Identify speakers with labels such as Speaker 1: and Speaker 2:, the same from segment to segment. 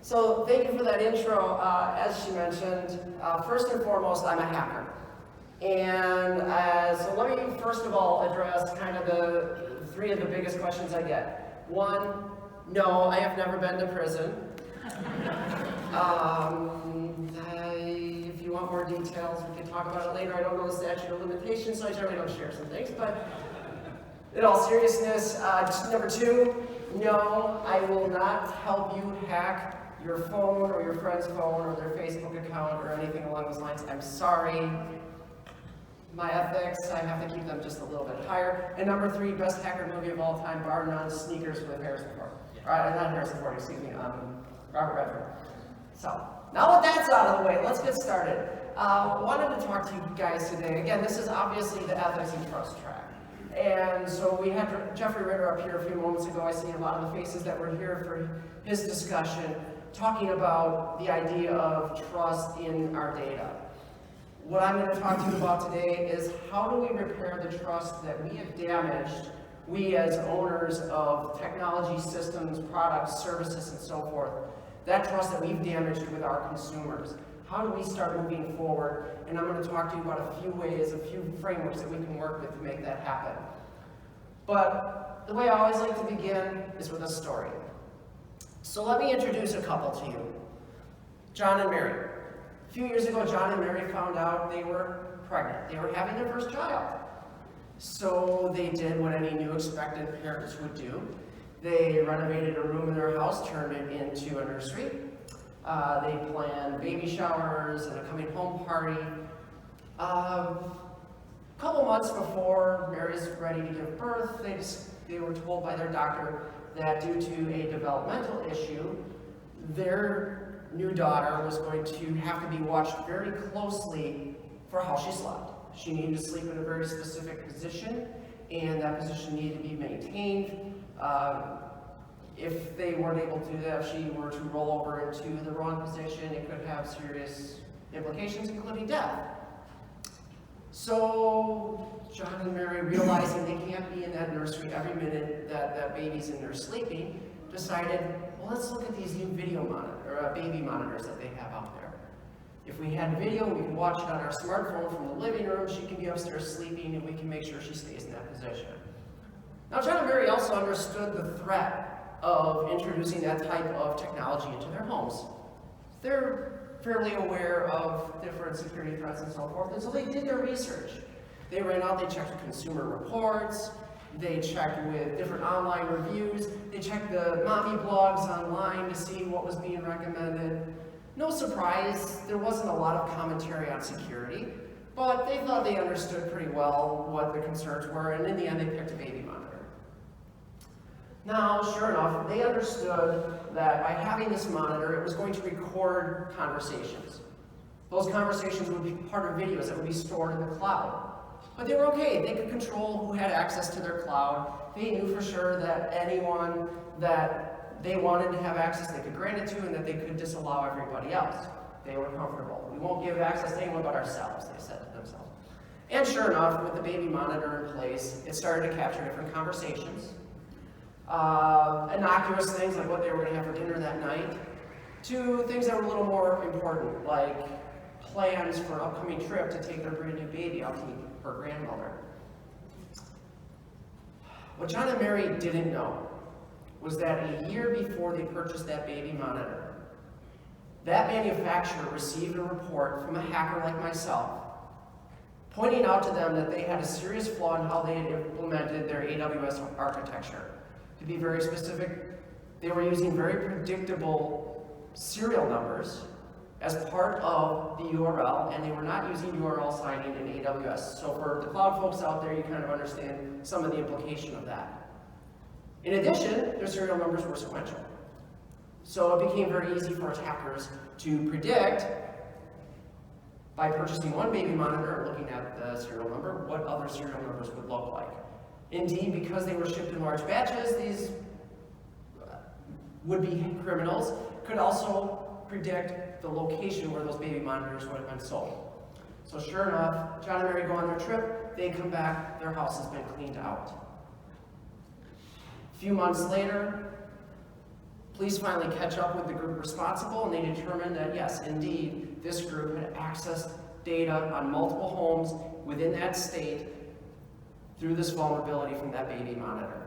Speaker 1: So thank you for that intro. As she mentioned, first and foremost, I'm a hacker. And so let me first of all address kind of the three of the biggest questions I get. One, no, I have never been to prison. If you want more details, we can talk about it later. I don't know the statute of limitations, so I generally don't share some things. But in all seriousness, number two, no, I will not help you hack your phone or your friend's phone or their Facebook account or anything along those lines. I'm sorry. My ethics, I have to keep them just a little bit higher. And number three, best hacker movie of all time, bar none, Sneakers with Harrison Ford. Not Harrison Ford, excuse me, Robert Redford. So, now that that's out of the way, let's get started. Wanted to talk to you guys today. Again, this is obviously the ethics and trust track. And so we had Jeffrey Ritter up here a few moments ago. I see a lot of the faces that were here for his discussion, talking about the idea of trust in our data. What I'm going to talk to you about today is how do we repair the trust that we have damaged, we as owners of technology systems, products, services, and so forth, that trust that we've damaged with our consumers. How do we start moving forward? And I'm going to talk to you about a few ways, a few frameworks that we can work with to make that happen. But the way I always like to begin is with a story. So let me introduce a couple to you. John and Mary. A few years ago, John and Mary found out they were pregnant. They were having their first child. So they did what any new expectant parents would do. They renovated a room in their house, turned it into a nursery. They planned baby showers and a coming home party. A couple months before Mary's ready to give birth, they were told by their doctor that due to a developmental issue, their new daughter was going to have to be watched very closely for how she slept. She needed to sleep in a very specific position, and that position needed to be maintained. If they weren't able to do that, if she were to roll over into the wrong position, it could have serious implications, including death. So John and Mary, realizing they can't be in that nursery every minute that that baby's in there sleeping, decided, well, let's look at these new video baby monitors that they have out there. If we had video, we can watch it on our smartphone from the living room. She can be upstairs sleeping, and we can make sure she stays in that position. Now, John and Mary also understood the threat of introducing that type of technology into their homes. They're fairly aware of different security threats and so forth, and so they did their research. They ran out, they checked consumer reports, they checked with different online reviews, they checked the mommy blogs online to see what was being recommended. No surprise, there wasn't a lot of commentary on security, but they thought they understood pretty well what the concerns were, and in the end they picked a baby monitor. Now, sure enough, they understood that by having this monitor, it was going to record conversations. Those conversations would be part of videos that would be stored in the cloud. But they were okay. They could control who had access to their cloud. They knew for sure that anyone that they wanted to have access, they could grant it to, and that they could disallow everybody else. They were comfortable. We won't give access to anyone but ourselves, they said to themselves. And sure enough, with the baby monitor in place, it started to capture different conversations. Innocuous things like what they were going to have for dinner that night, to things that were a little more important, like plans for an upcoming trip to take their brand new baby out to meet her grandmother. What John and Mary didn't know was that a year before they purchased that baby monitor, that manufacturer received a report from a hacker like myself, pointing out to them that they had a serious flaw in how they had implemented their AWS architecture. To be very specific, they were using very predictable serial numbers as part of the URL, and they were not using URL signing in AWS. So for the cloud folks out there, you kind of understand some of the implication of that. In addition, their serial numbers were sequential. So it became very easy for attackers to predict, by purchasing one baby monitor and looking at the serial number, what other serial numbers would look like. Indeed, because they were shipped in large batches, these would-be criminals could also predict the location where those baby monitors would have been sold. So sure enough, John and Mary go on their trip, they come back, their house has been cleaned out. A few months later, Police finally catch up with the group responsible, and they determine that yes, indeed, this group had accessed data on multiple homes within that state through this vulnerability from that baby monitor.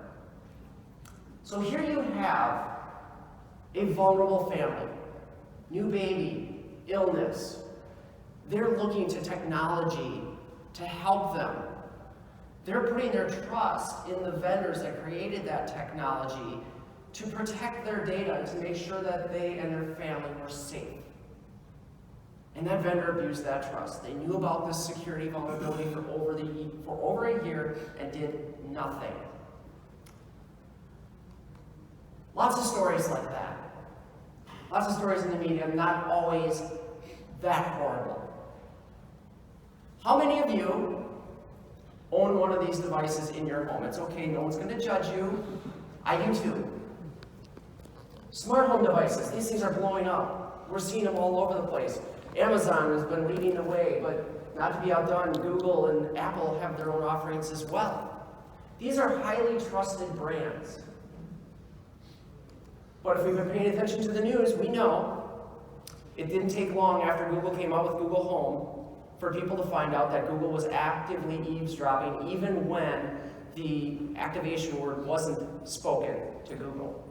Speaker 1: So here you have a vulnerable family, new baby, illness. They're looking to technology to help them. They're putting their trust in the vendors that created that technology to protect their data, to make sure that they and their family were safe. And that vendor abused that trust. They knew about this security vulnerability for over a year and did nothing. Lots of stories like that. Lots of stories in the media, not always that horrible. How many of you own one of these devices in your home? It's okay, no one's going to judge you. I do too. Smart home devices, these things are blowing up. We're seeing them all over the place. Amazon has been leading the way, but not to be outdone, Google and Apple have their own offerings as well. These are highly trusted brands. But if we've been paying attention to the news, we know it didn't take long after Google came out with Google Home for people to find out that Google was actively eavesdropping even when the activation word wasn't spoken to Google.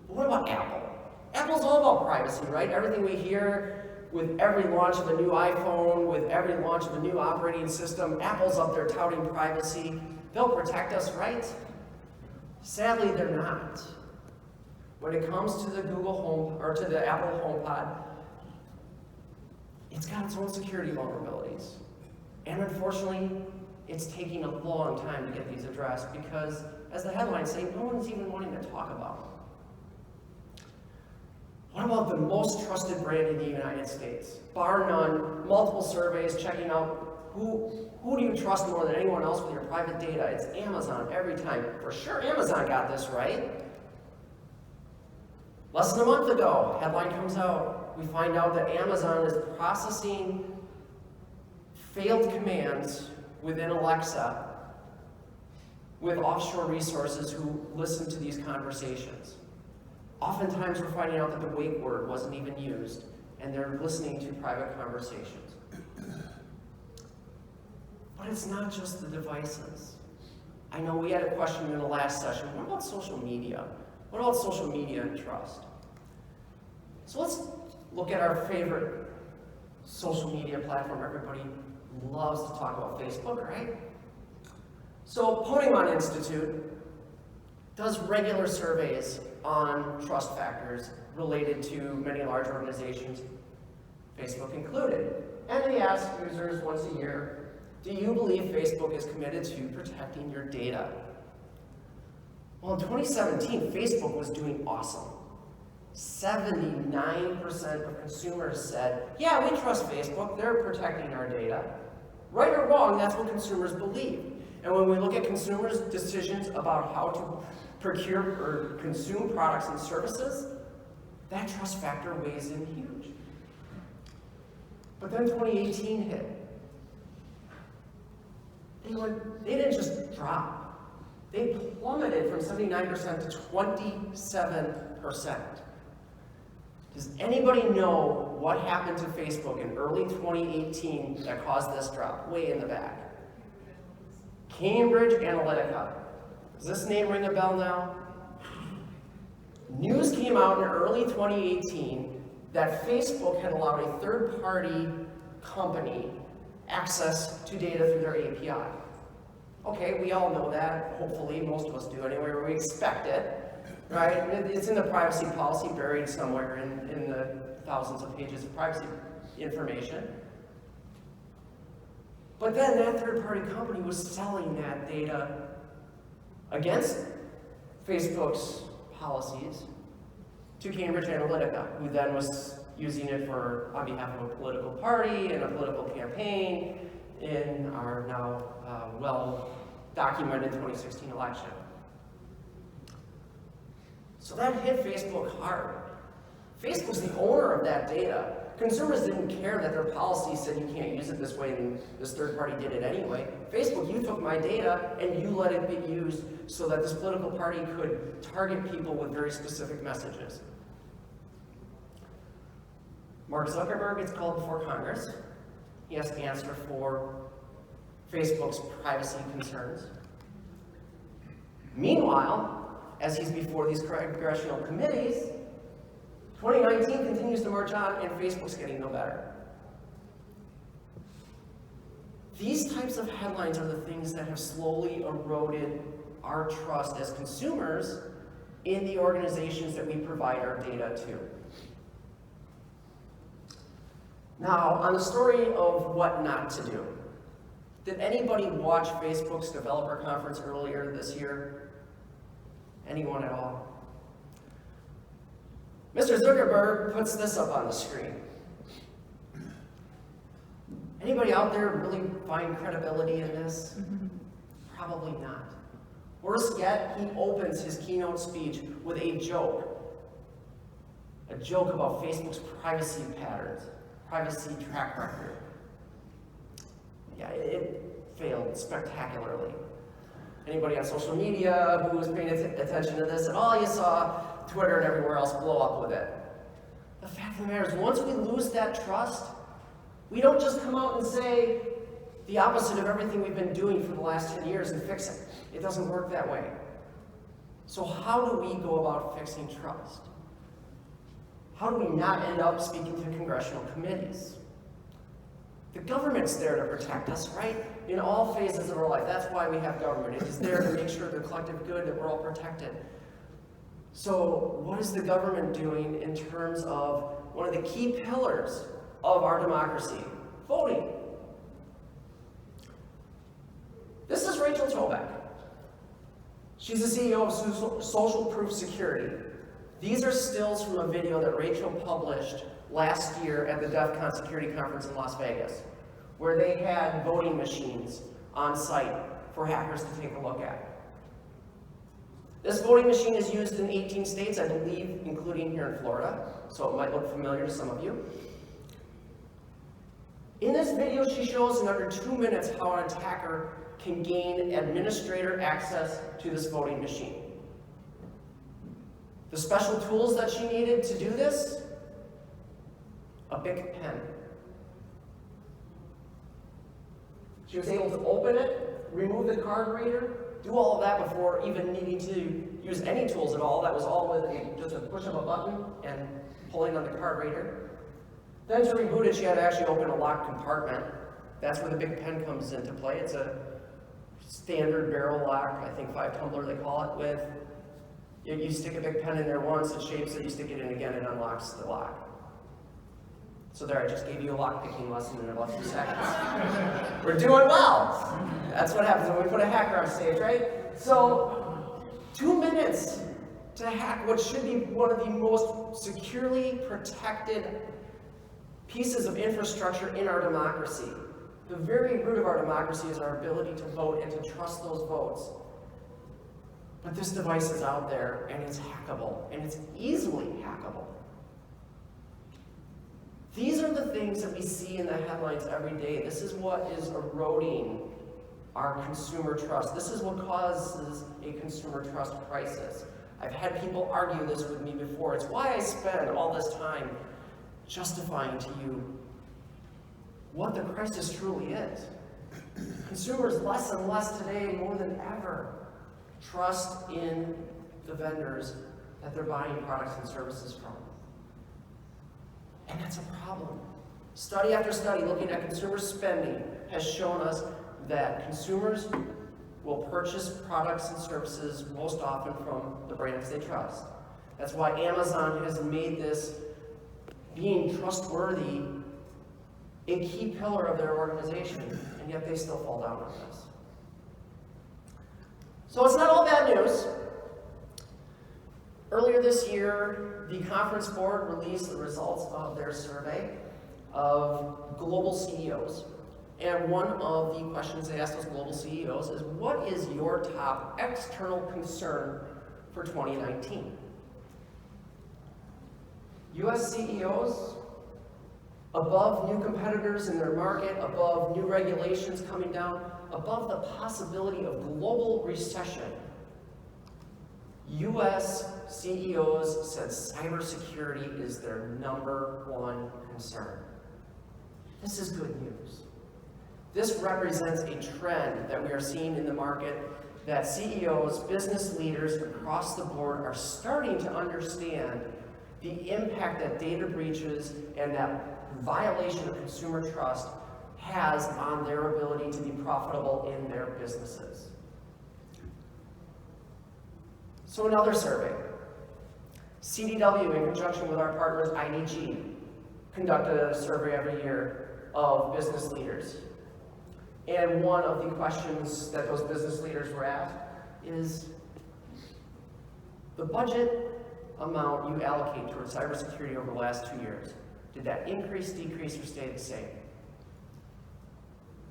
Speaker 1: But what about Apple? Apple's all about privacy, right? Everything we hear with every launch of a new iPhone, with every launch of a new operating system, Apple's up there touting privacy. They'll protect us, right? Sadly, they're not. When it comes to the Google Home, or to the Apple HomePod, it's got its own security vulnerabilities. And unfortunately, it's taking a long time to get these addressed because, as the headlines say, no one's even wanting to talk about them. What about the most trusted brand in the United States? Bar none, multiple surveys checking out who do you trust more than anyone else with your private data? It's Amazon every time. For sure, Amazon got this right. Less than a month ago, headline comes out. We find out that Amazon is processing failed commands within Alexa with offshore resources who listen to these conversations. Oftentimes we're finding out that the wake word wasn't even used, and they're listening to private conversations. But it's not just the devices. I know we had a question in the last session. What about social media? What about social media and trust? So let's look at our favorite social media platform. Everybody loves to talk about Facebook, right? So Ponyman Institute does regular surveys on trust factors related to many large organizations, Facebook included. And they ask users once a year, do you believe Facebook is committed to protecting your data? Well, in 2017, Facebook was doing awesome. 79% of consumers said, yeah, we trust Facebook, they're protecting our data. Right or wrong, that's what consumers believe. And when we look at consumers' decisions about how to procure or consume products and services, that trust factor weighs in huge. But then 2018 hit. They didn't just drop. They plummeted from 79% to 27%. Does anybody know what happened to Facebook in early 2018 that caused this drop? Way in the back. Cambridge Analytica. Does this name ring a bell now? News came out in early 2018 that Facebook had allowed a third-party company access to data through their API. Okay, we all know that. Hopefully, most of us do anyway, or we expect it. Right? It's in the privacy policy buried somewhere in the thousands of pages of privacy information. But then that third-party company was selling that data against Facebook's policies to Cambridge Analytica, who then was using it on behalf of a political party and a political campaign in our now well-documented 2016 election. So that hit Facebook hard. Facebook's the owner of that data. Consumers didn't care that their policy said you can't use it this way and this third party did it anyway. Facebook, you took my data and you let it be used so that this political party could target people with very specific messages. Mark Zuckerberg gets called before Congress. He has to answer for Facebook's privacy concerns. Meanwhile, as he's before these congressional committees, 2019 continues to march on and Facebook's getting no better. These types of headlines are the things that have slowly eroded our trust as consumers in the organizations that we provide our data to. Now, on the story of what not to do, did anybody watch Facebook's developer conference earlier this year? Anyone at all? Mr. Zuckerberg puts this up on the screen. Anybody out there really find credibility in this? Probably not. Worse yet, he opens his keynote speech with a joke about Facebook's privacy patterns, privacy track record. Yeah, it failed spectacularly. Anybody on social media who was paying attention to this at all, you saw Twitter and everywhere else blow up with it. The fact of the matter is, once we lose that trust, we don't just come out and say the opposite of everything we've been doing for the last 10 years and fix it. It doesn't work that way. So how do we go about fixing trust? How do we not end up speaking to congressional committees? The government's there to protect us, right? In all phases of our life. That's why we have government. It is there to make sure the collective good, that we're all protected. So what is the government doing in terms of one of the key pillars of our democracy? Voting. This is Rachel Toback. She's the CEO of Social Proof Security. These are stills from a video that Rachel published last year at the DEF CON Security Conference in Las Vegas, where they had voting machines on site for hackers to take a look at. This voting machine is used in 18 states, I believe, including here in Florida, so it might look familiar to some of you. In this video, she shows in under 2 minutes how an attacker can gain administrator access to this voting machine. The special tools that she needed to do this: a big pen. She was able to open it, remove the card reader, do all of that before even needing to use any tools at all. That was all with just a push of a button and pulling on the card reader. Then to reboot it, she had to actually open a locked compartment. That's where the big pen comes into play. It's a standard barrel lock, I think 5-tumbler they call it, with you stick a big pen in there once, it shapes it, you stick it in again, it unlocks the lock. So there, I just gave you a lock-picking lesson in about 2 seconds. We're doing well. That's what happens when we put a hacker on stage, right? So 2 minutes to hack what should be one of the most securely protected pieces of infrastructure in our democracy. The very root of our democracy is our ability to vote and to trust those votes. But this device is out there, and it's hackable, and it's easily hackable. These are the things that we see in the headlines every day. This is what is eroding our consumer trust. This is what causes a consumer trust crisis. I've had people argue this with me before. It's why I spend all this time justifying to you what the crisis truly is. Consumers less and less today, more than ever, trust in the vendors that they're buying products and services from. And that's a problem. Study after study looking at consumer spending has shown us that consumers will purchase products and services most often from the brands they trust. That's why Amazon has made this being trustworthy a key pillar of their organization, and yet they still fall down on this. So it's not all bad news. Earlier this year, the conference board released the results of their survey of global CEOs. And one of the questions they asked those global CEOs is, what is your top external concern for 2019? US CEOs above new competitors in their market, above new regulations coming down, above the possibility of global recession, US CEOs said cybersecurity is their #1 concern. This is good news. This represents a trend that we are seeing in the market that CEOs, business leaders across the board are starting to understand the impact that data breaches and that violation of consumer trust has on their ability to be profitable in their businesses. So another survey. CDW, in conjunction with our partners IDG, conducted a survey every year of business leaders. And one of the questions that those business leaders were asked is, the budget amount you allocate towards cybersecurity over the last 2 years, did that increase, decrease, or stay the same?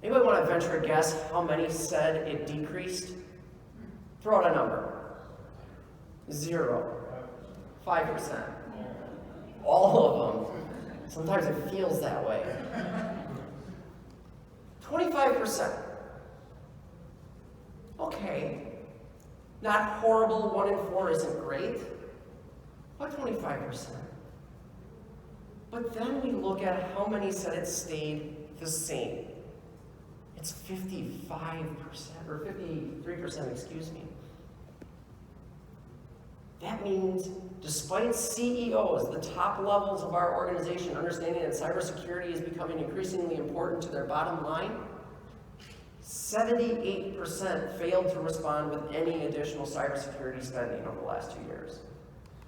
Speaker 1: Anybody want to venture a guess how many said it decreased? Throw out a number. 0. 5%. All of them. Sometimes it feels that way. 25%. Okay. Not horrible, 1 in 4 isn't great. But 25%. But then we look at how many said it stayed the same. It's 55%, or 53%, excuse me. That means, despite CEOs, the top levels of our organization, understanding that cybersecurity is becoming increasingly important to their bottom line, 78% failed to respond with any additional cybersecurity spending over the last 2 years.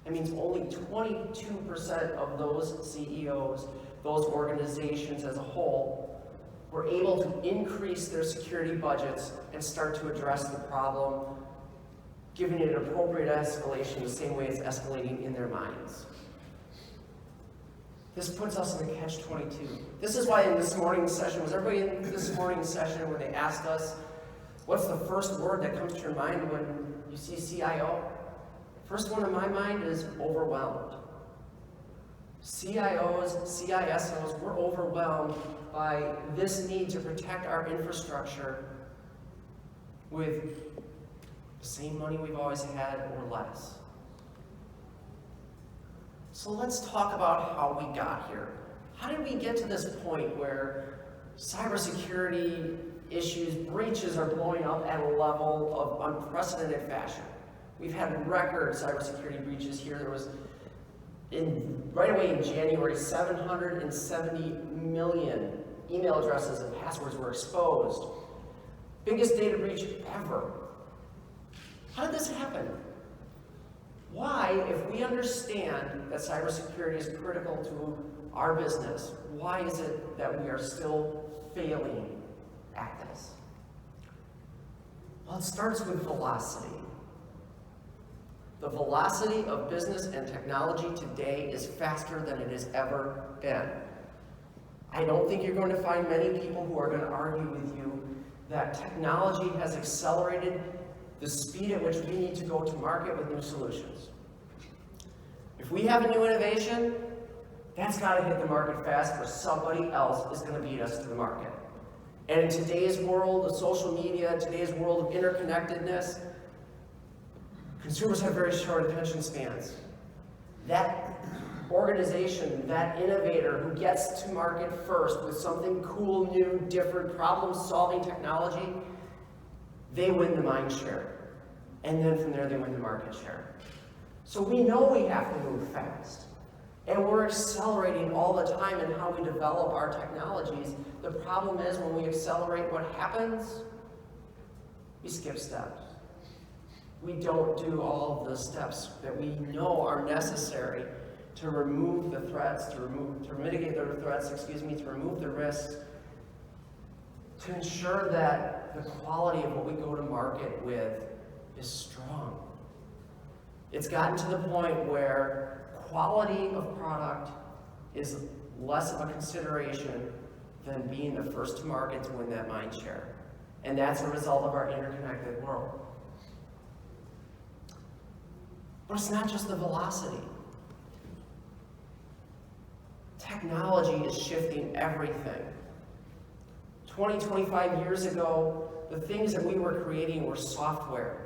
Speaker 1: That means only 22% of those CEOs, those organizations as a whole, were able to increase their security budgets and start to address the problem, giving it an appropriate escalation the same way it's escalating in their minds. This puts us in a catch-22. This is why in this morning's session, was everybody in this morning's session when they asked us, what's the first word that comes to your mind when you see CIO? First one in my mind is overwhelmed. CIOs, CISOs, we're overwhelmed by this need to protect our infrastructure with the same money we've always had or less. So let's talk about how we got here. How did we get to this point where cybersecurity issues, breaches are blowing up at a level of unprecedented fashion? We've had record cybersecurity breaches here. There was, right away in January, 770 million email addresses and passwords were exposed. Biggest data breach ever. How did this happen? Why, if we understand that cybersecurity is critical to our business, why is it that we are still failing at this? Well, it starts with velocity. The velocity of business and technology today is faster than it has ever been. I don't think you're going to find many people who are going to argue with you that technology has accelerated the speed at which we need to go to market with new solutions. If we have a new innovation, that's got to hit the market fast, or somebody else is going to beat us to the market. And in today's world of social media, today's world of interconnectedness, consumers have very short attention spans. That organization, that innovator who gets to market first with something cool, new, different, problem-solving technology, they win the mind share. And then from there, they win the market share. So we know we have to move fast. And we're accelerating all the time in how we develop our technologies. The problem is when we accelerate, what happens? We skip steps. We don't do all of the steps that we know are necessary to remove the threats, to mitigate the threats, to remove the risks, to ensure that the quality of what we go to market with is strong. It's gotten to the point where quality of product is less of a consideration than being the first to market to win that mind share. And that's a result of our interconnected world. But it's not just the velocity. Technology is shifting everything. 20, 25 years ago, the things that we were creating were software.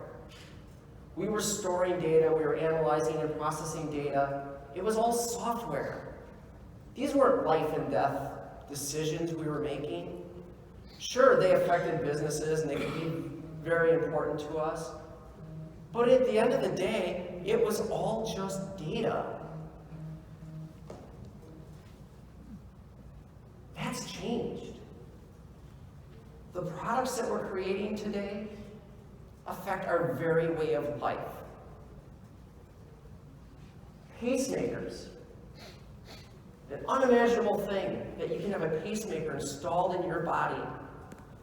Speaker 1: We were storing data, we were analyzing and processing data. It was all software. These weren't life and death decisions we were making. Sure, they affected businesses and they could be very important to us. But at the end of the day, it was all just data. That's changed. The products that we're creating today affect our very way of life. Pacemakers. An unimaginable thing that you can have a pacemaker installed in your body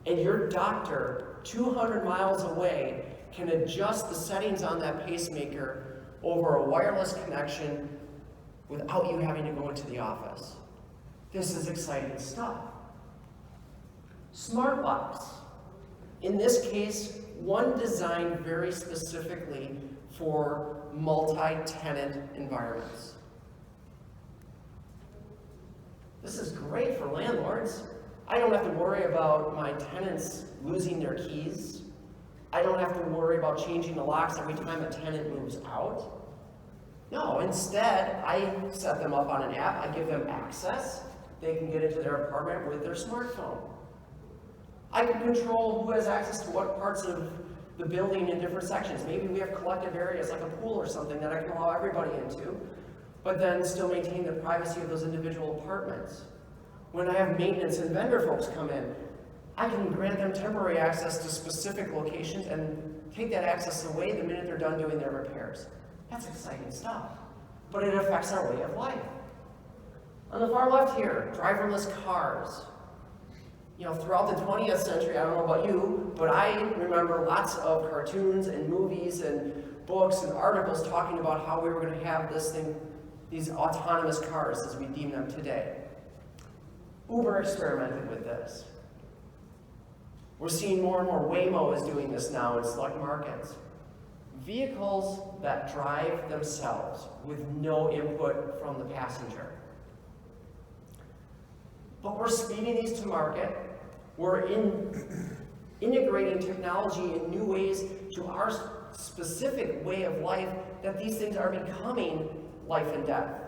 Speaker 1: and your doctor 200 miles away can adjust the settings on that pacemaker over a wireless connection without you having to go into the office. This is exciting stuff. Smart locks. In this case, one designed very specifically for multi-tenant environments. This is great for landlords. I don't have to worry about my tenants losing their keys. I don't have to worry about changing the locks every time a tenant moves out. No, instead, I set them up on an app. I give them access. They can get into their apartment with their smartphone. I can control who has access to what parts of the building in different sections. Maybe we have collective areas like a pool or something that I can allow everybody into, but then still maintain the privacy of those individual apartments. When I have maintenance and vendor folks come in, I can grant them temporary access to specific locations and take that access away the minute they're done doing their repairs. That's exciting stuff, but it affects our way of life. On the far left here, driverless cars. Throughout the 20th century, I don't know about you, but I remember lots of cartoons and movies and books and articles talking about how we were going to have these autonomous cars as we deem them today. Uber experimented with this. We're seeing more and more. Waymo is doing this now in select markets. Vehicles that drive themselves with no input from the passenger. But we're speeding these to market. We're integrating technology in new ways to our specific way of life that these things are becoming life and death.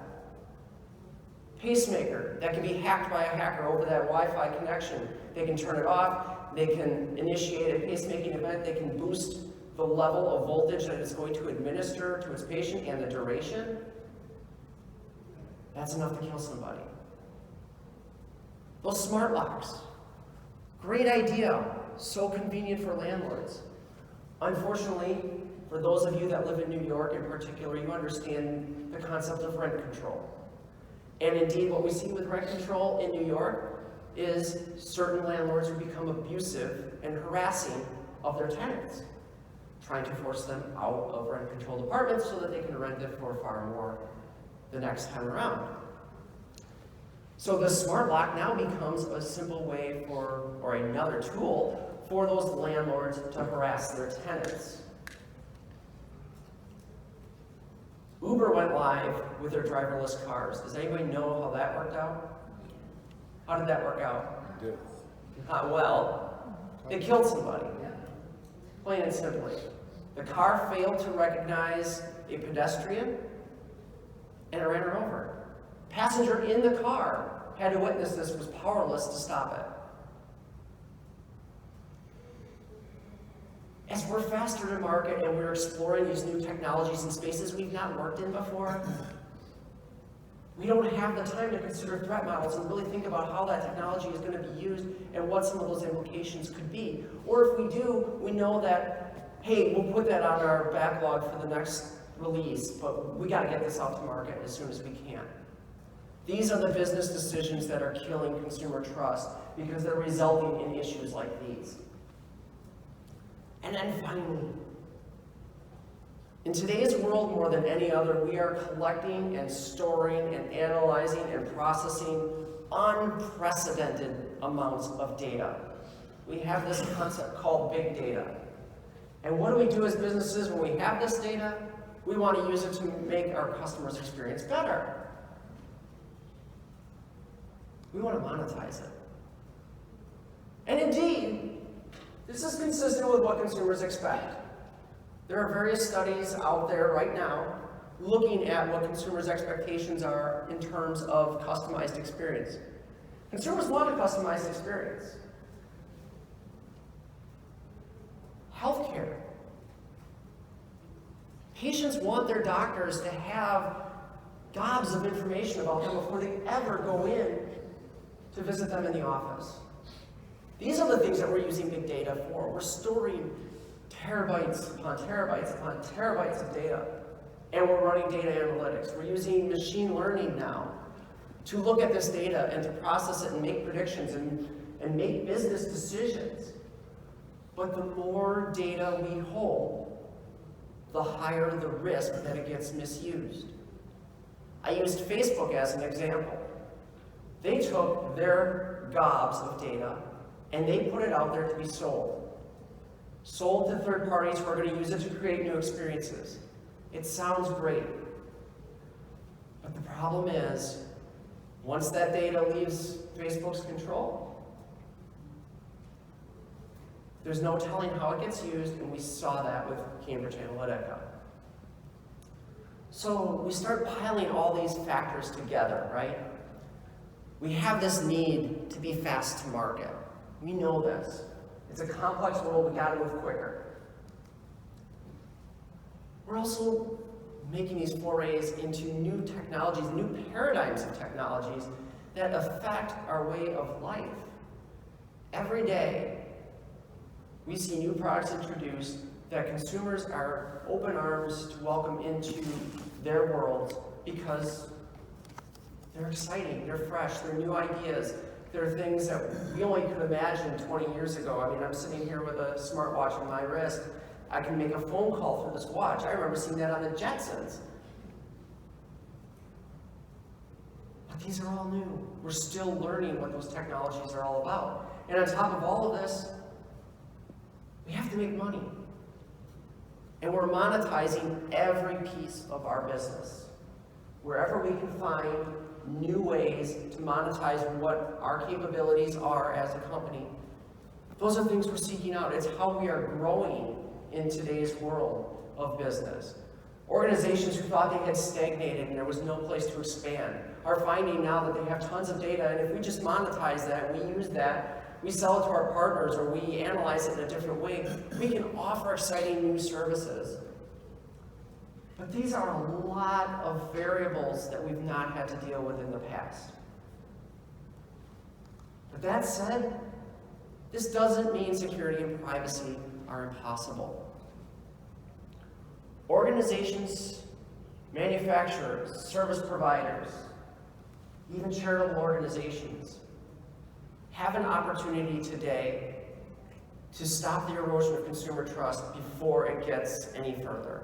Speaker 1: Pacemaker that can be hacked by a hacker over that Wi-Fi connection. They can turn it off. They can initiate a pacemaking event. They can boost the level of voltage that it's going to administer to its patient and the duration. That's enough to kill somebody. Those smart locks, great idea, so convenient for landlords. Unfortunately, for those of you that live in New York in particular, you understand the concept of rent control. And indeed, what we see with rent control in New York is certain landlords who become abusive and harassing of their tenants, trying to force them out of rent-controlled apartments so that they can rent it for far more the next time around. So the smart lock now becomes a simple way or another tool for those landlords to harass their tenants. Uber went live with their driverless cars. Does anybody know how that worked out? How did that work out?
Speaker 2: Good.
Speaker 1: Not well. They killed somebody. Plain and simply. The car failed to recognize a pedestrian and it ran her over. Passenger in the car had to witness this, was powerless to stop it. As we're faster to market and we're exploring these new technologies and spaces we've not worked in before, we don't have the time to consider threat models and really think about how that technology is going to be used and what some of those implications could be. Or if we do, we know that, hey, we'll put that on our backlog for the next release, but we got to get this out to market as soon as we can. These are the business decisions that are killing consumer trust because they're resulting in issues like these. And then finally, in today's world more than any other, we are collecting and storing and analyzing and processing unprecedented amounts of data. We have this concept called big data. And what do we do as businesses when we have this data? We want to use it to make our customers' experience better. We want to monetize it. And indeed, this is consistent with what consumers expect. There are various studies out there right now looking at what consumers' expectations are in terms of customized experience. Consumers want a customized experience. Healthcare. Patients want their doctors to have gobs of information about them before they ever go in to visit them in the office. These are the things that we're using big data for. We're storing terabytes upon terabytes upon terabytes of data, and we're running data analytics. We're using machine learning now to look at this data and to process it and make predictions and make business decisions. But the more data we hold, the higher the risk that it gets misused. I used Facebook as an example. They took their gobs of data and they put it out there to be sold. Sold to third parties who are going to use it to create new experiences. It sounds great. But the problem is, once that data leaves Facebook's control, there's no telling how it gets used, and we saw that with Cambridge Analytica. So we start piling all these factors together, right? We have this need to be fast to market. We know this. It's a complex world, we gotta move quicker. We're also making these forays into new technologies, new paradigms of technologies that affect our way of life. Every day, we see new products introduced that consumers are open arms to welcome into their worlds because they're exciting, they're fresh, they're new ideas, they're things that we only could imagine 20 years ago. I mean, I'm sitting here with a smartwatch on my wrist. I can make a phone call through this watch. I remember seeing that on the Jetsons. But these are all new. We're still learning what those technologies are all about. And on top of all of this, we have to make money. And we're monetizing every piece of our business. Wherever we can find new ways to monetize what our capabilities are as a company, those are things we're seeking out. It's how we are growing in today's world of business. Organizations who thought they had stagnated and there was no place to expand are finding now that they have tons of data, and if we just monetize that, we use that, we sell it to our partners, or we analyze it in a different way, we can offer exciting new services. But these are a lot of variables that we've not had to deal with in the past. But that said, this doesn't mean security and privacy are impossible. Organizations, manufacturers, service providers, even charitable organizations have an opportunity today to stop the erosion of consumer trust before it gets any further.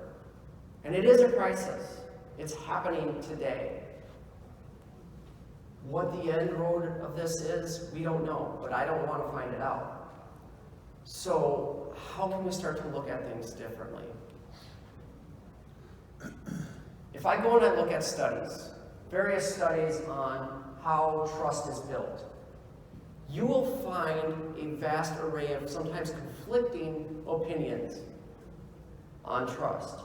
Speaker 1: And it is a crisis. It's happening today. What the end road of this is, we don't know, but I don't want to find it out. So how can we start to look at things differently? If I go and I look at studies, various studies on how trust is built, you will find a vast array of sometimes conflicting opinions on trust.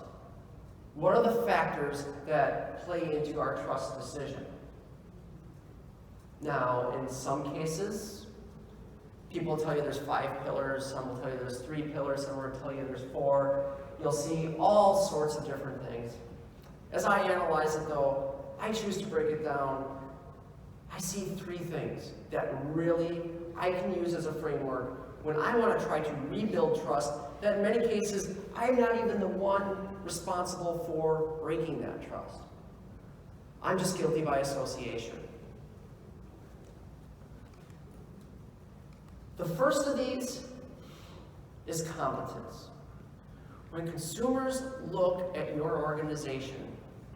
Speaker 1: What are the factors that play into our trust decision? Now, in some cases, people will tell you there's 5 pillars, some will tell you there's 3 pillars, some will tell you there's 4. You'll see all sorts of different things. As I analyze it though, I choose to break it down. I see 3 things that really I can use as a framework when I want to try to rebuild trust that in many cases, I'm not even the one responsible for breaking that trust. I'm just guilty by association. The first of these is competence. When consumers look at your organization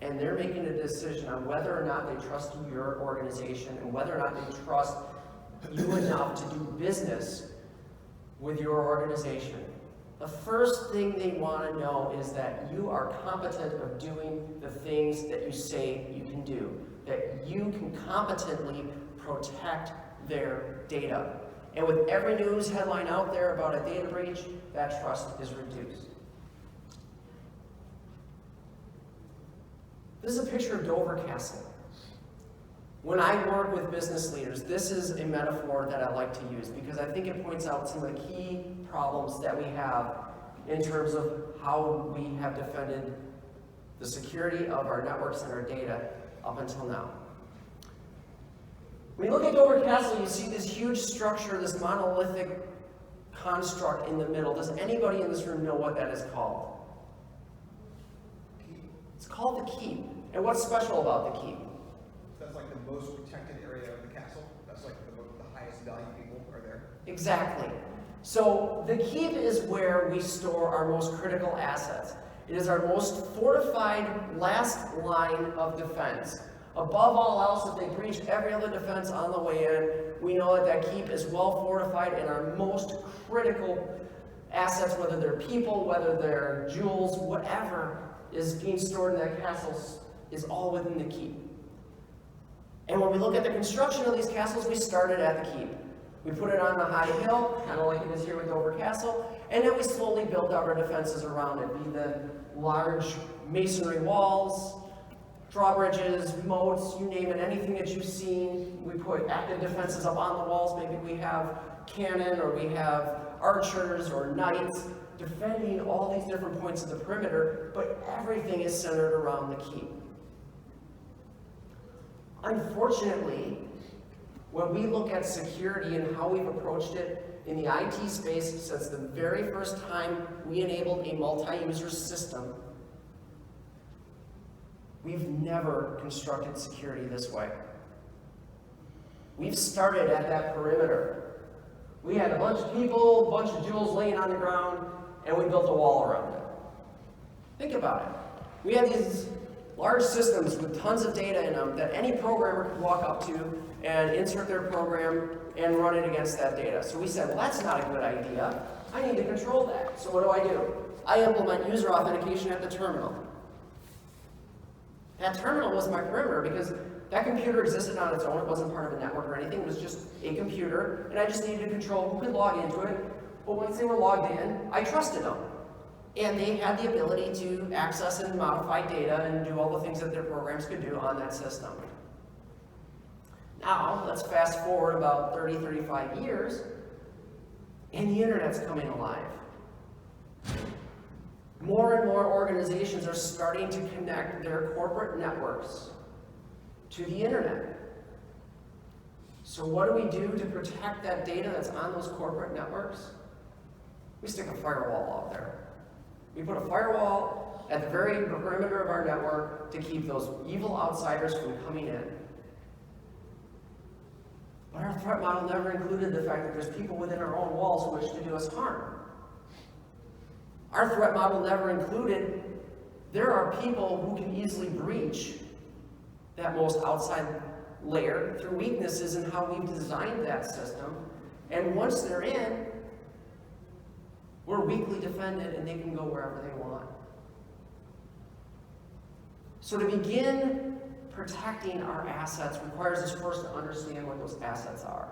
Speaker 1: and they're making a decision on whether or not they trust your organization and whether or not they trust you enough to do business with your organization, the first thing they want to know is that you are competent of doing the things that you say you can do, that you can competently protect their data. And with every news headline out there about a data breach, that trust is reduced. This is a picture of Dover Castle. When I work with business leaders, this is a metaphor that I like to use because I think it points out some of the key problems that we have in terms of how we have defended the security of our networks and our data up until now. When you look at Dover Castle, you see this huge structure, this monolithic construct in the middle. Does anybody in this room know what that is called? It's called the keep. And what's special about the keep?
Speaker 2: That's like the most protected area of the castle. That's like the highest value people are there.
Speaker 1: Exactly. So the keep is where we store our most critical assets. It is our most fortified last line of defense. Above all else, if they breach every other defense on the way in, we know that that keep is well fortified and our most critical assets, whether they're people, whether they're jewels, whatever is being stored in that castle is all within the keep. And when we look at the construction of these castles, we started at the keep. We put it on the high hill, kind of like it is here with Dover Castle, and then we slowly built out our defenses around it, be the large masonry walls, drawbridges, moats, you name it, anything that you've seen. We put active defenses up on the walls. Maybe we have cannon, or we have archers or knights defending all these different points of the perimeter, but everything is centered around the keep. Unfortunately, when we look at security and how we've approached it in the IT space since the very first time we enabled a multi-user system, we've never constructed security this way. We've started at that perimeter. We had a bunch of people, a bunch of jewels laying on the ground, and we built a wall around it. Think about it. We had these large systems with tons of data in them that any programmer could walk up to and insert their program and run it against that data. So we said, well, that's not a good idea. I need to control that. So what do? I implement user authentication at the terminal. That terminal was my perimeter because that computer existed on its own. It wasn't part of a network or anything. It was just a computer, and I just needed to control who could log into it. But once they were logged in, I trusted them. And they had the ability to access and modify data and do all the things that their programs could do on that system. Now, let's fast forward about 30, 35 years, and the internet's coming alive. More and more organizations are starting to connect their corporate networks to the internet. So what do we do to protect that data that's on those corporate networks? We stick a firewall out there. We put a firewall at the very perimeter of our network to keep those evil outsiders from coming in. But our threat model never included the fact that there's people within our own walls who wish to do us harm. Our threat model never included there are people who can easily breach that most outside layer through weaknesses in how we've designed that system. And once they're in, we're weakly defended and they can go wherever they want. So to begin protecting our assets requires us first to understand what those assets are.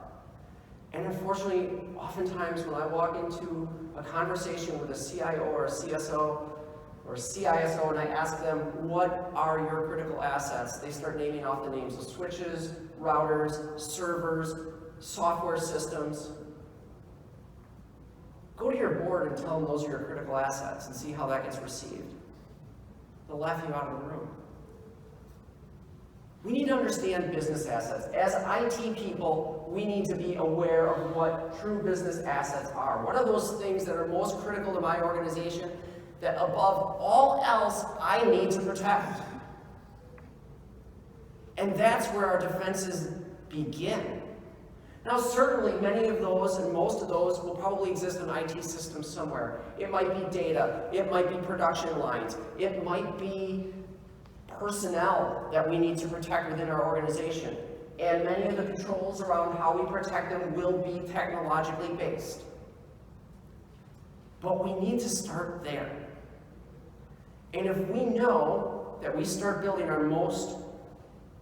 Speaker 1: And unfortunately, oftentimes when I walk into a conversation with a CIO or a CSO or a CISO and I ask them, what are your critical assets? They start naming off the names of switches, routers, servers, software systems. Go to your board and tell them those are your critical assets and see how that gets received. They'll laugh you out of the room. We need to understand business assets. As IT people, we need to be aware of what true business assets are. What are those things that are most critical to my organization that above all else I need to protect? And that's where our defenses begin. Now, certainly many of those and most of those will probably exist in IT systems somewhere. It might be data, it might be production lines, it might be personnel that we need to protect within our organization. And many of the controls around how we protect them will be technologically based. But we need to start there. And if we know that we start building our most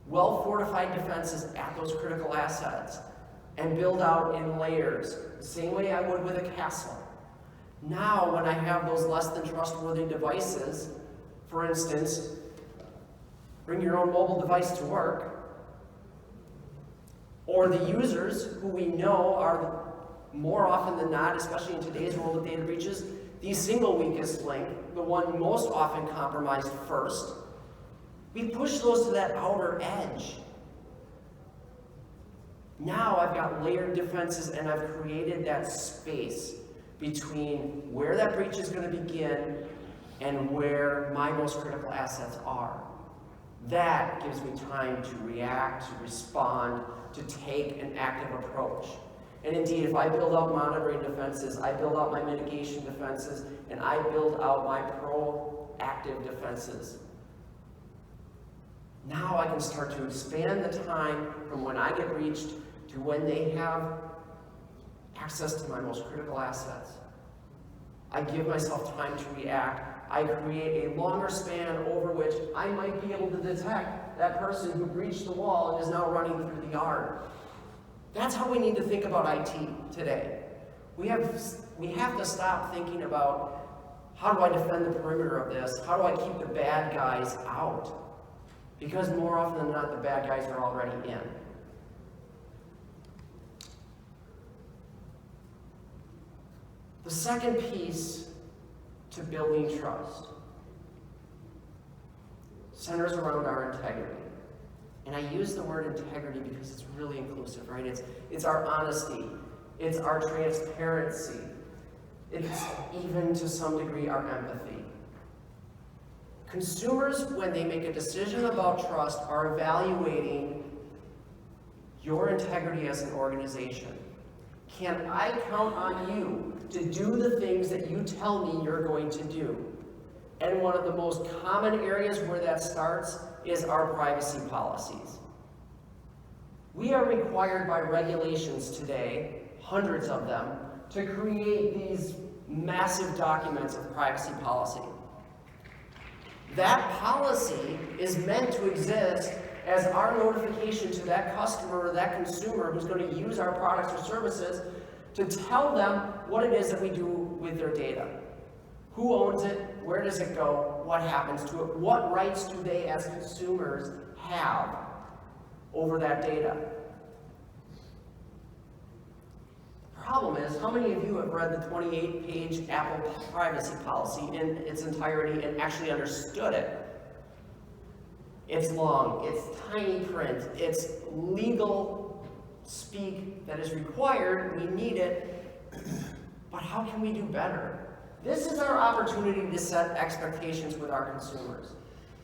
Speaker 1: well-fortified defenses at those critical assets and build out in layers, the same way I would with a castle. Now, when I have those less than trustworthy devices, for instance, bring your own mobile device to work, or the users who we know are more often than not, especially in today's world of data breaches, the single weakest link, the one most often compromised first, we push those to that outer edge. Now I've got layered defenses and I've created that space between where that breach is going to begin and where my most critical assets are. That gives me time to react, to respond, to take an active approach. And indeed, if I build out monitoring defenses, I build out my mitigation defenses, and I build out my proactive defenses, now I can start to expand the time from when I get breached to when they have access to my most critical assets. I give myself time to react. I create a longer span over which I might be able to detect that person who breached the wall and is now running through the yard. That's how we need to think about IT today. We have to stop thinking about, how do I defend the perimeter of this? How do I keep the bad guys out? Because more often than not, the bad guys are already in. The second piece to building trust centers around our integrity. And I use the word integrity because it's really inclusive, right? It's our honesty. It's our transparency. It's even, to some degree, our empathy. Consumers, when they make a decision about trust, are evaluating your integrity as an organization. Can I count on you to do the things that you tell me you're going to do? And one of the most common areas where that starts is our privacy policies. We are required by regulations today, hundreds of them, to create these massive documents of privacy policy. That policy is meant to exist as our notification to that customer or that consumer who's going to use our products or services to tell them what it is that we do with their data. Who owns it? Where does it go? What happens to it? What rights do they as consumers have over that data? The problem is, how many of you have read the 28-page Apple privacy policy in its entirety and actually understood it? It's long, it's tiny print, it's legal speak that is required, we need it, but how can we do better? This is our opportunity to set expectations with our consumers.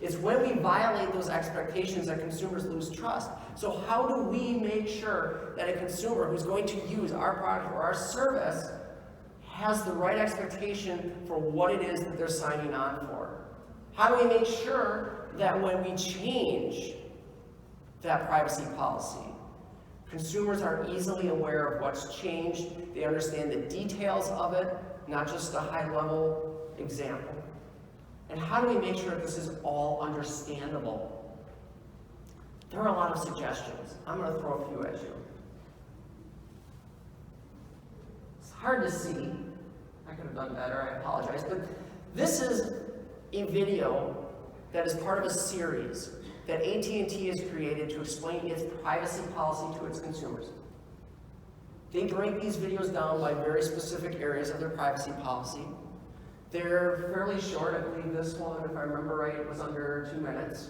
Speaker 1: It's when we violate those expectations that consumers lose trust. So how do we make sure that a consumer who's going to use our product or our service has the right expectation for what it is that they're signing on for? How do we make sure that when we change that privacy policy, consumers are easily aware of what's changed, they understand the details of it, not just a high-level example? And how do we make sure that this is all understandable? There are a lot of suggestions. I'm going to throw a few at you. It's hard to see. I could have done better, I apologize. But this is a video that is part of a series that AT&T has created to explain its privacy policy to its consumers. They break these videos down by very specific areas of their privacy policy. They're fairly short. I believe this one, if I remember right, was under 2 minutes.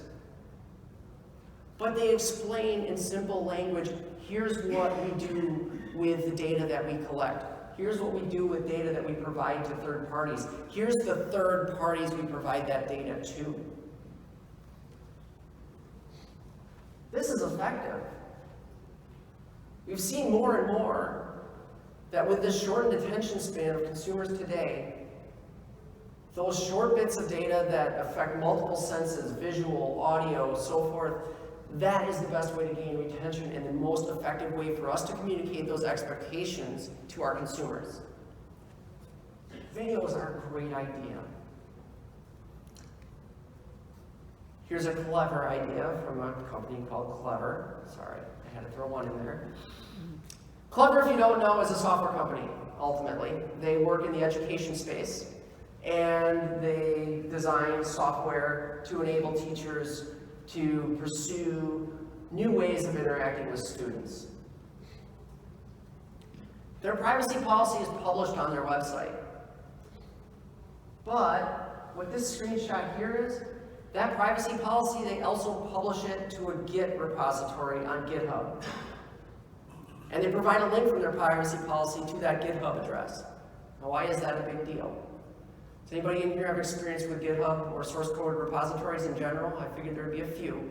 Speaker 1: But they explain in simple language, here's what we do with the data that we collect. Here's what we do with data that we provide to third parties. Here's the third parties we provide that data to. This is effective. We've seen more and more that with this shortened attention span of consumers today, those short bits of data that affect multiple senses, visual, audio, so forth, that is the best way to gain retention and the most effective way for us to communicate those expectations to our consumers. Videos are a great idea. Here's a clever idea from a company called Clever. Sorry, I had to throw one in there. Clever, if you don't know, is a software company, ultimately. They work in the education space, and they design software to enable teachers to pursue new ways of interacting with students. Their privacy policy is published on their website. But what this screenshot here is, that privacy policy, they also publish it to a Git repository on GitHub. And they provide a link from their privacy policy to that GitHub address. Now, why is that a big deal? Does anybody in here have experience with GitHub or source code repositories in general? I figured there'd be a few.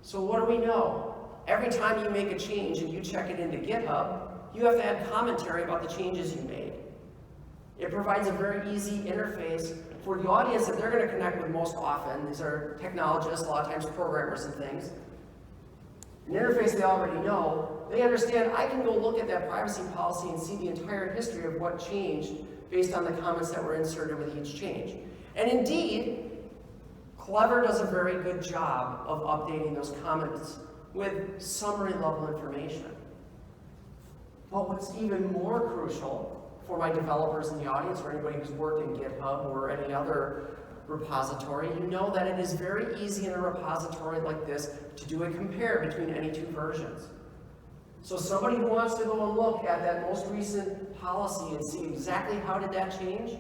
Speaker 1: So what do we know? Every time you make a change and you check it into GitHub, you have to add commentary about the changes you made. It provides a very easy interface for the audience that they're going to connect with most often. These are technologists, a lot of times programmers and things. An interface they already know. They understand I can go look at that privacy policy and see the entire history of what changed based on the comments that were inserted with each change. And indeed, Clever does a very good job of updating those comments with summary level information. But what's even more crucial for my developers in the audience, or anybody who's worked in GitHub or any other repository, you know that it is very easy in a repository like this to do a compare between any two versions. So somebody who wants to go and look at that most recent policy and see exactly how did that change,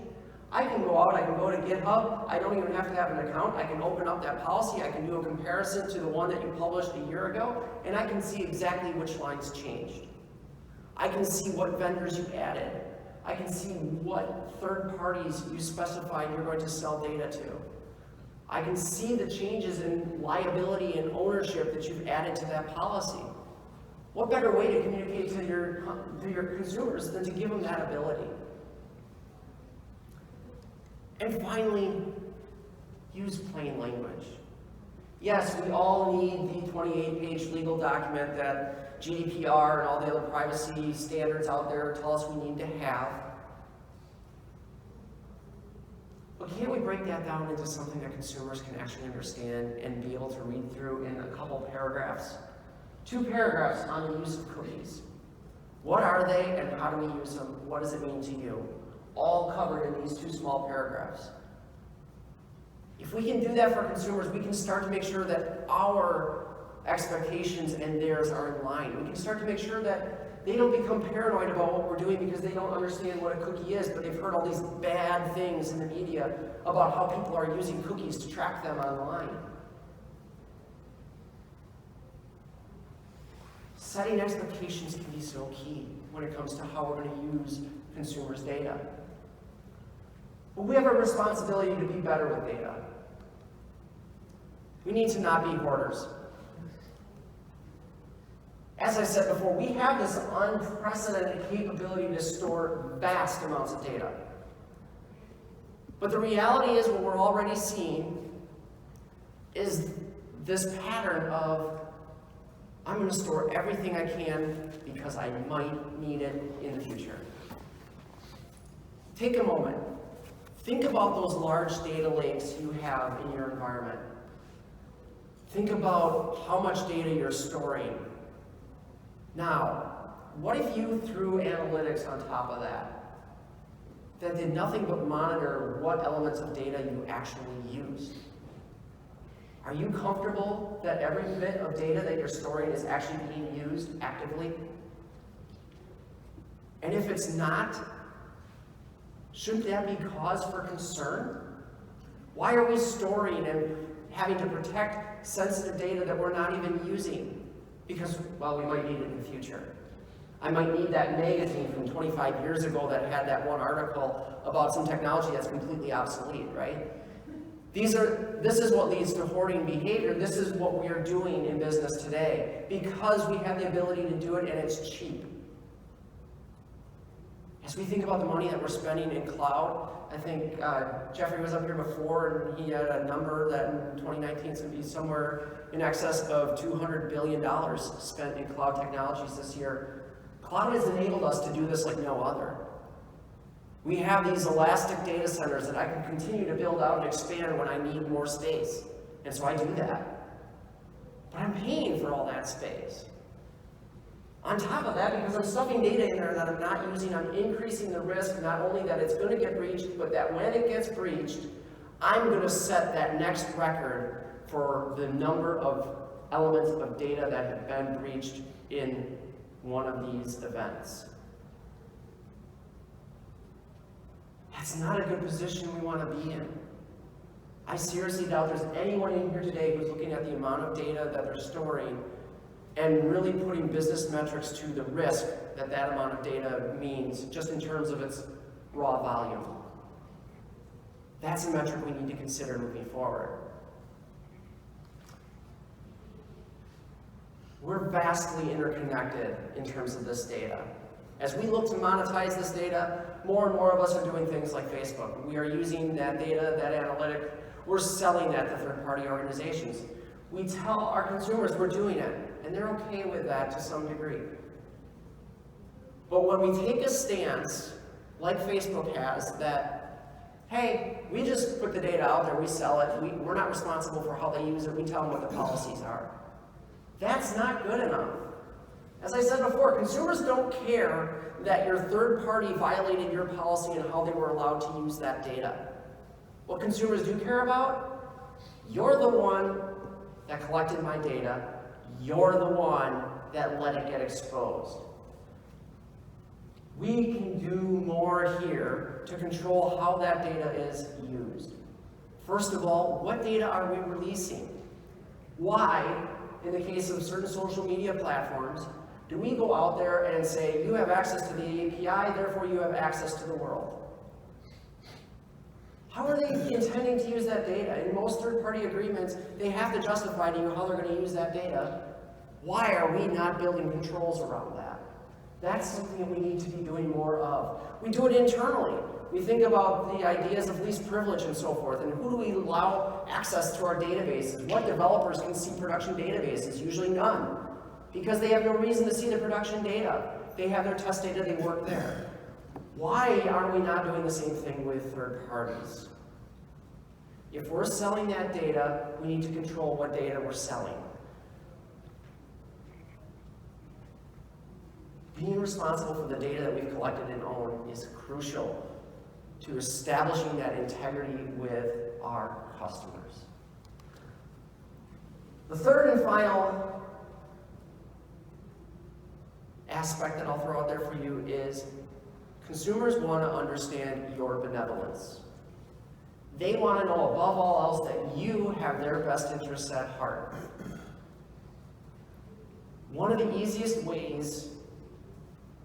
Speaker 1: I can go out, I can go to GitHub, I don't even have to have an account, I can open up that policy, I can do a comparison to the one that you published a year ago, and I can see exactly which lines changed. I can see what vendors you added. I can see what third parties you specified you're going to sell data to. I can see the changes in liability and ownership that you've added to that policy. What better way to communicate to your consumers than to give them that ability? And finally, use plain language. Yes, we all need the 28-page legal document that GDPR and all the other privacy standards out there tell us we need to have. But can't we break that down into something that consumers can actually understand and be able to read through in a couple paragraphs? 2 paragraphs on the use of cookies. What are they and how do we use them? What does it mean to you? All covered in these 2 small paragraphs. If we can do that for consumers, we can start to make sure that our expectations and theirs are in line. We can start to make sure that they don't become paranoid about what we're doing because they don't understand what a cookie is, but they've heard all these bad things in the media about how people are using cookies to track them online. Setting expectations can be so key when it comes to how we're going to use consumers' data. But we have a responsibility to be better with data. We need to not be hoarders. As I said before, we have this unprecedented capability to store vast amounts of data. But the reality is what we're already seeing is this pattern of I'm going to store everything I can because I might need it in the future. Take a moment. Think about those large data lakes you have in your environment. Think about how much data you're storing. Now, what if you threw analytics on top of that did nothing but monitor what elements of data you actually use? Are you comfortable that every bit of data that you're storing is actually being used actively? And if it's not, shouldn't that be cause for concern? Why are we storing and having to protect sensitive data that we're not even using? Because, well, we might need it in the future. I might need that magazine from 25 years ago that had that one article about some technology that's completely obsolete, right? This is what leads to hoarding behavior. This is what we are doing in business today because we have the ability to do it and it's cheap. As we think about the money that we're spending in cloud, I think Jeffrey was up here before and he had a number that in 2019 is going to be somewhere in excess of $200 billion spent in cloud technologies this year. Cloud has enabled us to do this like no other. We have these elastic data centers that I can continue to build out and expand when I need more space. And so I do that. But I'm paying for all that space. On top of that, because I'm stuffing data in there that I'm not using, I'm increasing the risk, not only that it's going to get breached, but that when it gets breached, I'm going to set that next record for the number of elements of data that have been breached in one of these events. That's not a good position we want to be in. I seriously doubt there's anyone in here today who's looking at the amount of data that they're storing and really putting business metrics to the risk that that amount of data means, just in terms of its raw volume. That's a metric we need to consider moving forward. We're vastly interconnected in terms of this data. As we look to monetize this data, more and more of us are doing things like Facebook. We are using that data, that analytic, we're selling that to third-party organizations. We tell our consumers we're doing it, and they're okay with that to some degree. But when we take a stance, like Facebook has, that, hey, we just put the data out there, we sell it, we're not responsible for how they use it, we tell them what the policies are. That's not good enough. As I said before, consumers don't care that your third party violated your policy and how they were allowed to use that data. What consumers do care about? You're the one that collected my data. You're the one that let it get exposed. We can do more here to control how that data is used. First of all, what data are we releasing? Why, in the case of certain social media platforms, do we go out there and say, you have access to the API, therefore you have access to the world? How are they intending to use that data? In most third-party agreements, they have to justify to you how they're going to use that data. Why are we not building controls around that? That's something that we need to be doing more of. We do it internally. We think about the ideas of least privilege and so forth, and who do we allow access to our databases? What developers can see production databases? Usually none, because they have no reason to see the production data. They have their test data, they work there. Why are we not doing the same thing with third parties? If we're selling that data, we need to control what data we're selling. Being responsible for the data that we've collected and own is crucial to establishing that integrity with our customers. The third and final aspect that I'll throw out there for you is consumers want to understand your benevolence. They want to know above all else that you have their best interests at heart. One of the easiest ways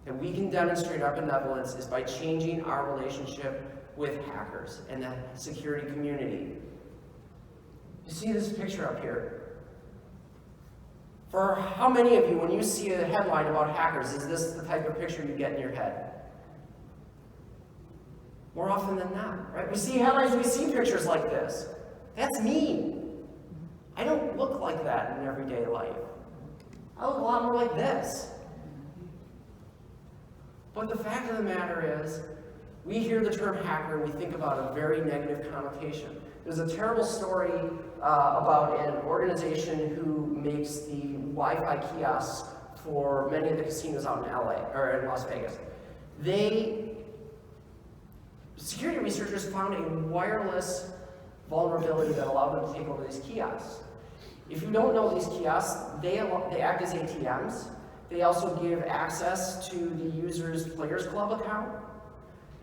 Speaker 1: that we can demonstrate our benevolence is by changing our relationship with hackers and the security community. You see this picture up here? For how many of you, when you see a headline about hackers, is this the type of picture you get in your head? More often than not, right? We see headlines, we see pictures like this. That's me. I don't look like that in everyday life. I look a lot more like this. But the fact of the matter is, we hear the term hacker and we think about a very negative connotation. There's a terrible story about an organization who makes the Wi-Fi kiosks for many of the casinos out in LA, or in Las Vegas. Security researchers found a wireless vulnerability that allowed them to take over these kiosks. If you don't know these kiosks, they act as ATMs. They also give access to the user's Players Club account.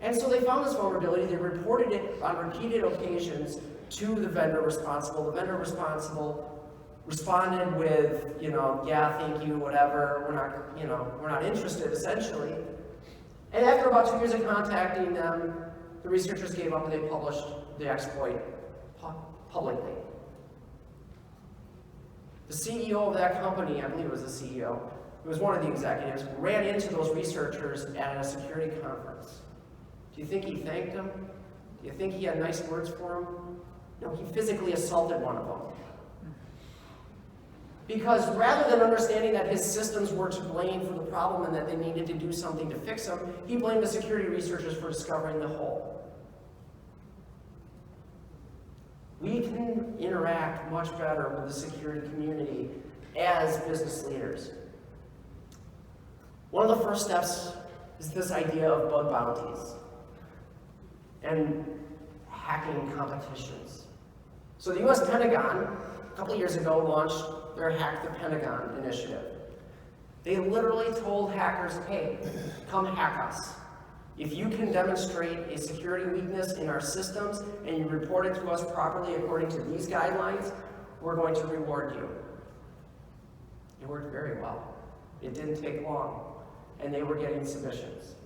Speaker 1: And so they found this vulnerability. They reported it on repeated occasions to the vendor responsible. The vendor responsible responded with, yeah, thank you, whatever. We're not interested, essentially. And after about 2 years of contacting them, the researchers gave up and they published the exploit publicly. The CEO of that company, I believe it was the CEO, it was one of the executives, ran into those researchers at a security conference. Do you think he thanked them? Do you think he had nice words for them? No, he physically assaulted one of them. Because rather than understanding that his systems were to blame for the problem and that they needed to do something to fix them, he blamed the security researchers for discovering the hole. We can interact much better with the security community as business leaders. One of the first steps is this idea of bug bounties and hacking competitions. So the US Pentagon, a couple years ago, launched their Hack the Pentagon initiative. They literally told hackers, hey, come hack us. If you can demonstrate a security weakness in our systems and you report it to us properly according to these guidelines, we're going to reward you. It worked very well. It didn't take long, and they were getting submissions.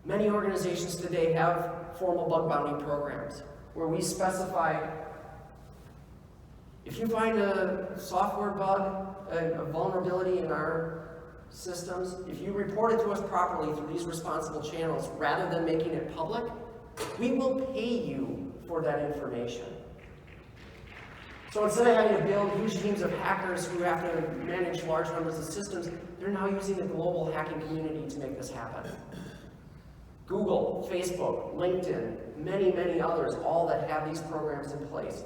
Speaker 1: Many organizations today have formal bug bounty programs where we specify if you find a software bug, a vulnerability in our systems, if you report it to us properly through these responsible channels rather than making it public, we will pay you for that information. So instead of having to build huge teams of hackers who have to manage large numbers of systems, they're now using the global hacking community to make this happen. Google, Facebook, LinkedIn, many, many others, all that have these programs in place.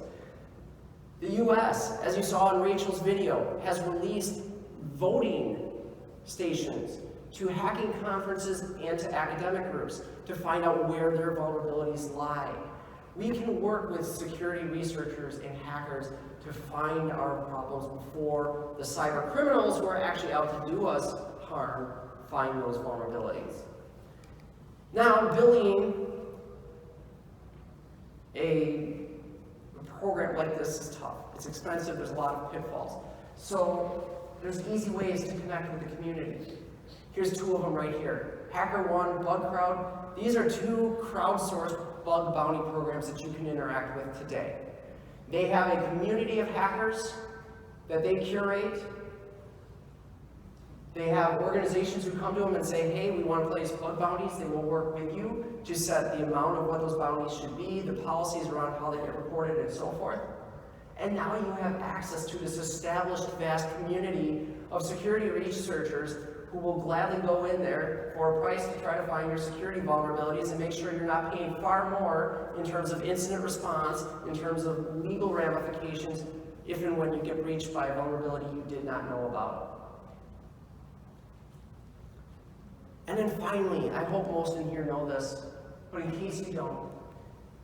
Speaker 1: The US, as you saw in Rachel's video, has released voting stations to hacking conferences and to academic groups to find out where their vulnerabilities lie. We can work with security researchers and hackers to find our problems before the cyber criminals who are actually out to do us harm find those vulnerabilities. Now, building a program like this is tough. It's expensive, there's a lot of pitfalls. So there's easy ways to connect with the community. Here's two of them right here. HackerOne, BugCrowd. These are two crowdsourced bug bounty programs that you can interact with today. They have a community of hackers that they curate. They have organizations who come to them and say, hey, we want to place bug bounties. They will work with you to set the amount of what those bounties should be, the policies around how they get reported, and so forth. And now you have access to this established vast community of security researchers who will gladly go in there for a price to try to find your security vulnerabilities and make sure you're not paying far more in terms of incident response, in terms of legal ramifications, if and when you get breached by a vulnerability you did not know about. And then finally, I hope most in here know this, but in case you don't,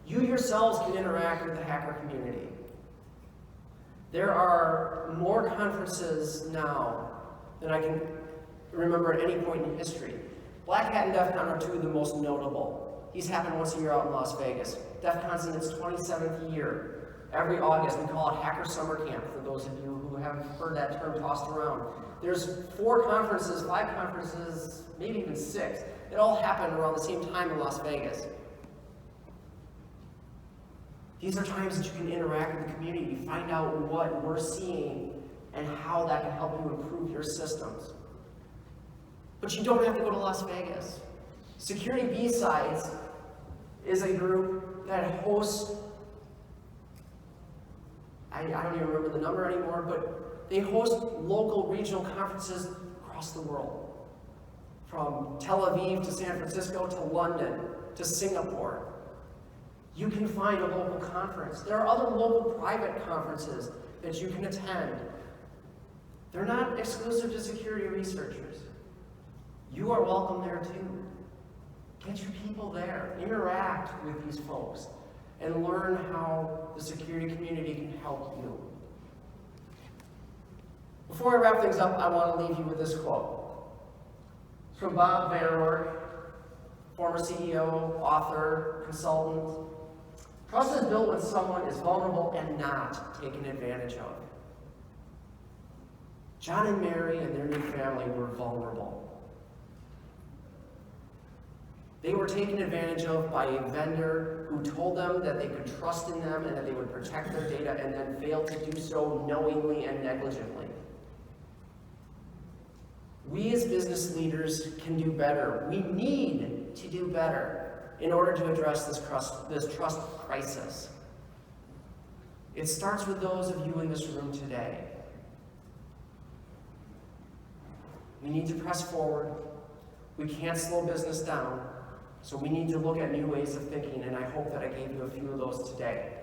Speaker 1: you yourselves can interact with the hacker community. There are more conferences now than I can remember at any point in history. Black Hat and DEF CON are two of the most notable. These happen once a year out in Las Vegas. DEF CON's in its 27th year. Every August, we call it Hacker Summer Camp, for those of you who have heard that term tossed around. There's 4 conferences, 5 conferences, maybe even 6. It all happened around the same time in Las Vegas. These are times that you can interact with the community, find out what we're seeing and how that can help you improve your systems. But you don't have to go to Las Vegas. Security B-Sides is a group that hosts, I don't even remember the number anymore, but they host local regional conferences across the world. From Tel Aviv to San Francisco to London to Singapore. You can find a local conference. There are other local private conferences that you can attend. They're not exclusive to security researchers. You are welcome there too. Get your people there. Interact with these folks and learn how the security community can help you. Before I wrap things up, I want to leave you with this quote. It's from Bob Van Oort, former CEO, author, consultant. Trust is built when someone is vulnerable and not taken advantage of. John and Mary and their new family were vulnerable. They were taken advantage of by a vendor who told them that they could trust in them and that they would protect their data, and then failed to do so knowingly and negligently. We as business leaders can do better. We need to do better in order to address this trust crisis. It starts with those of you in this room today. We need to press forward. We can't slow business down. So we need to look at new ways of thinking, and I hope that I gave you a few of those today.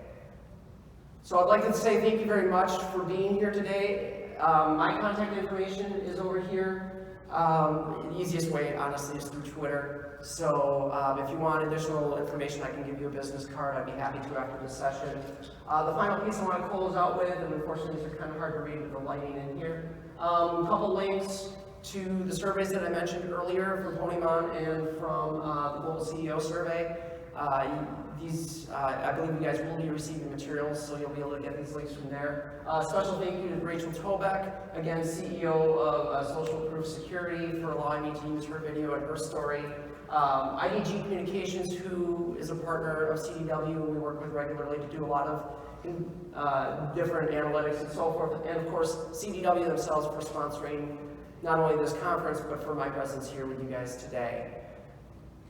Speaker 1: So I'd like to say thank you very much for being here today. My contact information is over here. The easiest way, honestly, is through Twitter. So if you want additional information, I can give you a business card. I'd be happy to after this session. The final piece I want to close out with, and unfortunately these are kind of hard to read with the lighting in here, a couple links to the surveys that I mentioned earlier from Ponymon and from the Global CEO survey. I believe you guys will be receiving materials, so you'll be able to get these links from there. Special thank you to Rachel Tobeck, again, CEO of Social Proof Security, for allowing me to use her video and her story. IDG Communications, who is a partner of CDW, and we work with regularly to do a lot of different analytics and so forth. And of course, CDW themselves for sponsoring not only this conference, but for my presence here with you guys today.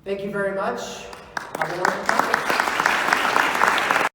Speaker 1: Thank you very much. Have a wonderful conference.